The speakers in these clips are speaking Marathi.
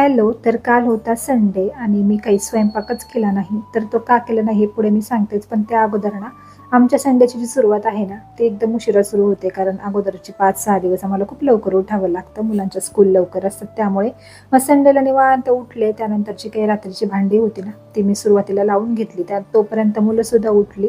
हॅलो. तर काल होता संडे आणि मी काही स्वयंपाकच केला नाही. तर तो का केला नाही हे पुढे मी सांगतेच. पण त्या अगोदर ना, आमच्या संडेची जी सुरुवात आहे ना, ती एकदम उशिरा सुरू होते. कारण अगोदरचे 5-6 दिवस आम्हाला खूप लवकर उठावं लागतं. मुलांच्या स्कूल लवकर असतात त्यामुळे. मग संडेला निवांत उठले. त्यानंतरची काही रात्रीची भांडी होती ना, ती मी सुरुवातीला लावून घेतली. त्यात तोपर्यंत मुलंसुद्धा उठली.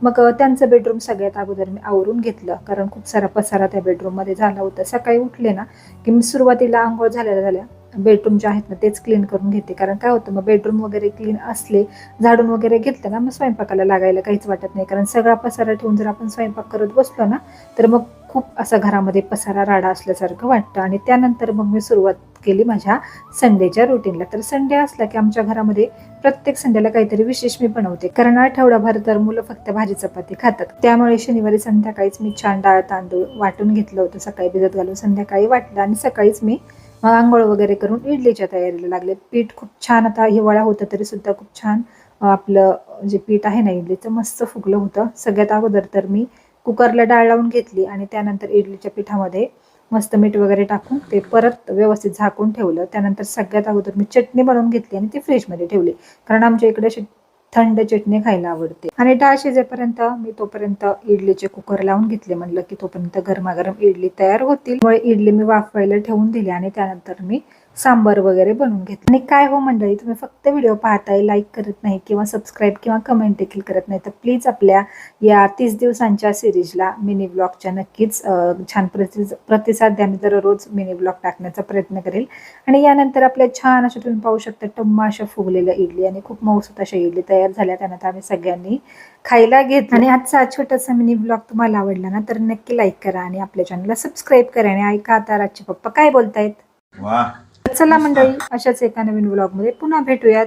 मग त्यांचं बेडरूम सगळ्यात अगोदर मी आवरून घेतलं. कारण खूप सारा पसारा त्या बेडरूममध्ये झाला होता. सकाळी उठले ना, की मी सुरुवातीला अंघोळ झाल्या बेडरूम जे आहेत ना तेच क्लीन करून घेते. कारण काय होतं, मग बेडरूम वगैरे क्लीन असले, झाडून वगैरे घेतलं ना, मग स्वयंपाकाला लागायला काहीच वाटत नाही. कारण सगळा पसारा ठेवून जर आपण स्वयंपाक करत बसलो ना, तर मग खूप असं घरामध्ये पसारा राडा असल्यासारखं वाटतं. आणि त्यानंतर मग मी सुरुवात केली माझ्या संडेच्या रुटीनला. तर संडे असला की आमच्या घरामध्ये प्रत्येक संडेला काहीतरी विशेष मी बनवते. कारण आठवडाभर तर मुलं फक्त भाजी चपाती खातात. त्यामुळे शनिवारी संध्याकाळीच मी छान डाळ तांदूळ वाटून घेतलं होतं. सकाळी भिजत घालून संध्याकाळी वाटलं आणि सकाळीच मी अंघोळ वगैरे करून इडलीच्या तयारीला लागले. पीठ खूप छान, आता हिवाळा होता तरी सुद्धा खूप छान आपलं जे पीठ आहे ना इडलीचं, मस्त फुगलं होतं. सगळ्यात अगोदर तर मी कुकरला डाळ लावून घेतली आणि त्यानंतर इडलीच्या पिठामध्ये मस्त मीठ वगैरे टाकून ते परत व्यवस्थित झाकून ठेवलं. त्यानंतर सगळ्यात अगोदर मी चटणी बनवून घेतली आणि ती फ्रीजमध्ये ठेवली. कारण आमच्या इकडे अशी थंड चटणी खायला आवडते. आणि डाळ शिजेपर्यंत मी तोपर्यंत इडलीचे कुकर लावून घेतले. म्हणलं की तोपर्यंत गरमागरम इडली तयार होतील. त्यामुळे इडली मी वाफवायला ठेवून दिली आणि त्यानंतर मी सांबार वगैरे बनवून घेतलं. आणि काय हो मंडळी, तुम्ही फक्त व्हिडिओ पाहताय, लाईक करत नाही किंवा सबस्क्राईब किंवा कमेंट देखील करत नाही. तर प्लीज आपल्या या 30 दिवसांच्या सिरीजला मिनी ब्लॉगच्या नक्कीच छान प्रतिसाद द्या. मी दररोज मिनी ब्लॉग टाकण्याचा प्रयत्न करेल. आणि यानंतर आपल्या छान अशा तुम्ही पाहू शकता टम्मा अशा फुगलेल्या इडली आणि खूप मऊसूत अशा इडली तयार झाल्या. त्यानंतर आम्ही सगळ्यांनी खायला घेतलं. आणि आजचा छोटासा मिनी ब्लॉग तुम्हाला आवडला ना, तर नक्की लाईक करा आणि आपल्या चॅनलला सबस्क्राईब करा. आणि ऐका आता राजचे पप्पा काय बोलतायत. चला मंडळी, अशाच एका नवीन ब्लॉगमध्ये पुन्हा भेटूयात.